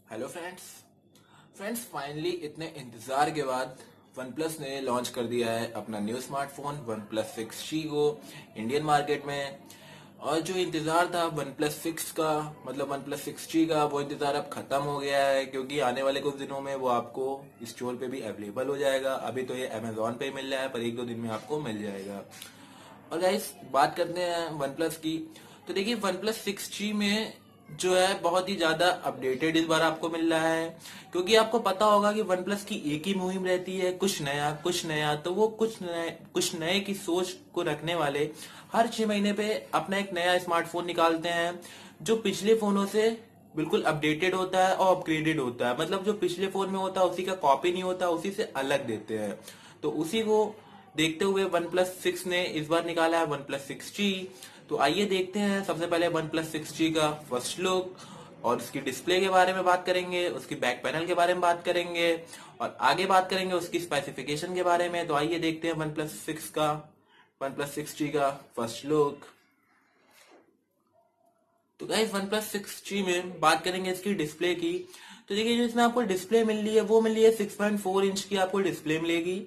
Hello friends finally इतने इंतजार के बाद वन प्लस ने लॉन्च कर दिया है अपना new smartphone one plus 6G को इंडियन मार्केट में। और जो इंतजार था वन प्लस 6 का मतलब वन प्लस 6G का, वो इंतजार अब खत्म हो गया है क्योंकि आने वाले कुछ दिनों में वो आपको स्टोर पे भी अवेलेबल हो जाएगा। अभी तो ये अमेजोन पे मिल रहा है पर एक दो दिन में आपको मिल जाएगा। और गाइस बात करते हैं वन प्लस की, तो देखिए वन प्लस 6G में जो है बहुत ही ज्यादा अपडेटेड इस बार आपको मिल रहा है। क्योंकि आपको पता होगा कि वन प्लस की एक ही मुहिम रहती है, कुछ नया, तो वो कुछ नए की सोच को रखने वाले हर 6 महीने पे अपना एक नया स्मार्टफोन निकालते हैं जो पिछले फोनों से बिल्कुल अपडेटेड होता है और अपग्रेडेड होता है। मतलब जो पिछले फोन में होता है उसी का कॉपी नहीं होता, उसी से अलग देते हैं। तो उसी को देखते हुए वन प्लस 6 ने इस बार निकाला है वन प्लस 6G। तो आइए देखते हैं सबसे पहले वन प्लस 6G का फर्स्ट लुक, और उसकी डिस्प्ले के बारे में बात करेंगे, उसकी बैक पैनल के बारे में बात करेंगे, और आगे बात करेंगे उसकी स्पेसिफिकेशन के बारे में। तो आइए देखते हैं वन प्लस 6G का फर्स्ट लुक। तो गाइस वन प्लस 6G में बात करेंगे इसकी डिस्प्ले की। तो देखिए जो इसमें आपको डिस्प्ले मिल रही है वो मिल रही है 6.4 इंच की आपको डिस्प्ले मिलेगी।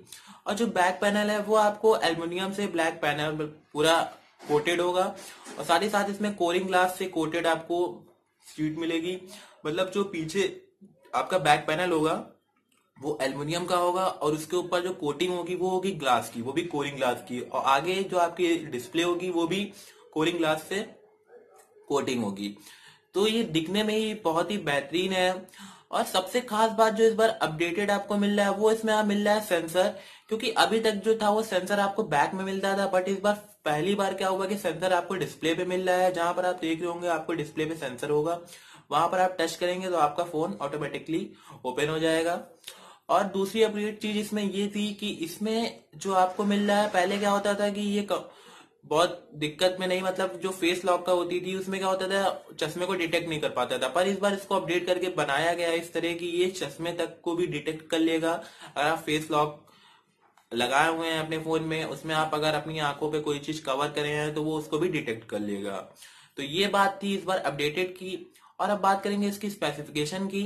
और जो बैक पैनल है वो आपको एल्युमिनियम से ब्लैक पैनल पूरा कोटेड होगा, और साथ ही साथ इसमें कोरिंग ग्लास से कोटेड आपको सीट मिलेगी। मतलब जो पीछे आपका बैक पैनल होगा वो एल्युमिनियम का होगा, और उसके ऊपर जो कोटिंग होगी वो होगी ग्लास की, वो भी कोरिंग ग्लास की। और आगे जो आपकी डिस्प्ले होगी वो भी कोरिंग ग्लास से कोटिंग होगी। तो ये दिखने में ही बहुत ही बेहतरीन है। और सबसे खास बात जो इस बार अपडेटेड आपको मिल रहा है वो इसमें आप मिल रहा है सेंसर। क्योंकि अभी तक जो था वो सेंसर आपको बैक में मिलता था, बट इस बार पहली बार क्या हुआ कि सेंसर आपको डिस्प्ले पे मिल रहा है। जहां पर आप देख रहे होंगे आपको डिस्प्ले पे सेंसर होगा, वहां पर आप टच करेंगे तो आपका फोन ऑटोमेटिकली ओपन हो जाएगा। और दूसरी अपडेट चीज इसमें ये थी कि इसमें जो आपको मिल रहा है, पहले क्या होता था कि ये बहुत दिक्कत में नहीं, मतलब जो फेस लॉक का होती थी उसमें क्या होता था चश्मे को डिटेक्ट नहीं कर पाता था। पर इस बार इसको अपडेट करके बनाया गया है इस तरह की ये चश्मे तक को भी डिटेक्ट कर लेगा। अगर आप फेस लॉक लगाए हुए हैं अपने फोन में, उसमें आप अगर अपनी आंखों पे कोई चीज कवर करे हैं तो वो उसको भी डिटेक्ट कर लेगा। तो ये बात थी इस बार अपडेटेड की। और अब बात करेंगे इसकी स्पेसिफिकेशन की।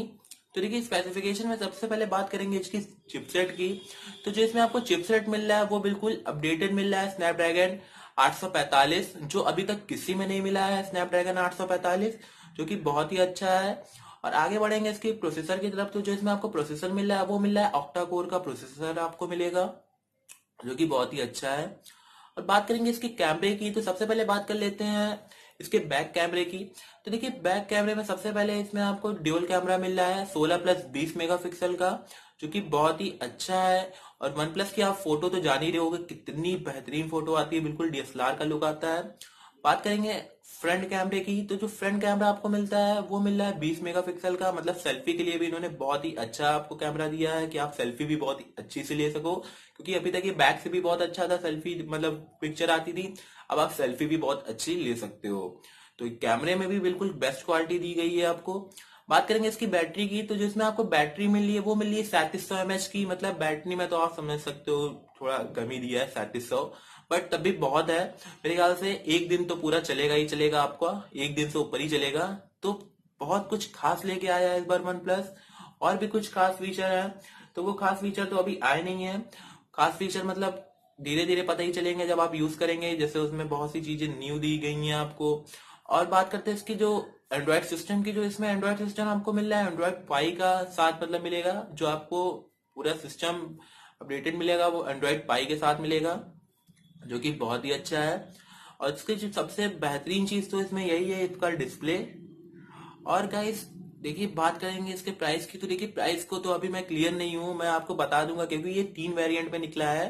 तो देखिए स्पेसिफिकेशन में सबसे पहले बात करेंगे इसकी चिपसेट की। तो जो इसमें आपको चिपसेट मिल रहा है वो बिल्कुल अपडेटेड मिल रहा है, स्नैपड्रैगन 845, जो अभी तक किसी में नहीं मिला है स्नैपड्रैगन 845, जो कि बहुत ही अच्छा है। और आगे बढ़ेंगे इसकी प्रोसेसर की तरफ। तो जो इसमें आपको प्रोसेसर मिल रहा है वो मिल रहा है ऑक्टा कोर का प्रोसेसर आपको मिलेगा, जो कि बहुत ही अच्छा है। और बात करेंगे इसके कैमरे की, तो सबसे पहले बात कर लेते हैं इसके बैक कैमरे की। तो देखिए बैक कैमरे में सबसे पहले इसमें आपको ड्यूल कैमरा मिल रहा है 16+20 मेगापिक्सल का, जो कि बहुत ही अच्छा है। और वन प्लस की आप फोटो तो जान ही रहे होगे कितनी बेहतरीन फोटो आती है, बिल्कुल डीएसएलआर का लुक आता है। बात करेंगे फ्रंट कैमरे की। तो जो फ्रंट कैमरा आपको मिलता है वो मिल रहा है 20 मेगापिक्सल का। मतलब सेल्फी के लिए भी इन्होंने बहुत ही अच्छा आपको कैमरा दिया है कि आप सेल्फी भी बहुत ही अच्छी से ले सको। क्योंकि अभी तक ये बैक से भी बहुत अच्छा था, सेल्फी मतलब पिक्चर आती थी, अब आप सेल्फी भी बहुत अच्छी ले सकते हो। तो कैमरे में भी बिल्कुल बेस्ट क्वालिटी दी गई है आपको। बात करेंगे इसकी बैटरी की। तो जिसमें आपको बैटरी मिल रही है वो मिल रही है 3700 mAh की। मतलब बैटरी में तो आप समझ सकते हो थोड़ा कम ही दिया है 3700, बट तब भी बहुत है। मेरे ख्याल से एक दिन तो पूरा चलेगा ही चलेगा, आपका एक दिन से ऊपर ही चलेगा। तो बहुत कुछ खास लेके आया है इस बार वन प्लस। और भी कुछ खास फीचर है, तो वो खास फीचर तो अभी आए नहीं है। खास फीचर मतलब धीरे धीरे पता ही चलेंगे जब आप यूज करेंगे। जैसे उसमें बहुत सी चीजें न्यू दी गई हैं आपको। और बात करते हैं इसकी जो एंड्रॉइड सिस्टम की। जो इसमें एंड्रॉइड सिस्टम आपको मिल रहा है एंड्रॉइड पाई का साथ मतलब मिलेगा, जो आपको पूरा सिस्टम अपडेटेड मिलेगा वो एंड्रॉइड पाई के साथ मिलेगा, जो कि बहुत ही अच्छा है। और इसकी जो सबसे बेहतरीन चीज तो इसमें यही है इसका डिस्प्ले। और गाइस देखिए बात करेंगे इसके प्राइस की। तो देखिए प्राइस को तो अभी मैं क्लियर नहीं हूं, मैं आपको बता दूंगा क्योंकि ये 3 वेरिएंट में निकला है।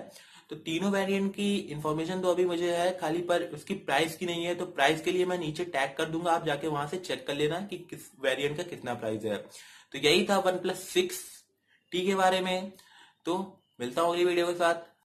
तो तीनों वेरिएंट की इन्फॉर्मेशन तो अभी मुझे है खाली, पर उसकी प्राइस की नहीं है। तो प्राइस के लिए मैं नीचे टैग कर दूंगा, आप जाके वहां से चेक कर लेना कि किस वेरिएंट का कितना प्राइस है। तो यही था वन प्लस 6T के बारे में। तो मिलता हूँ अगली वीडियो के साथ।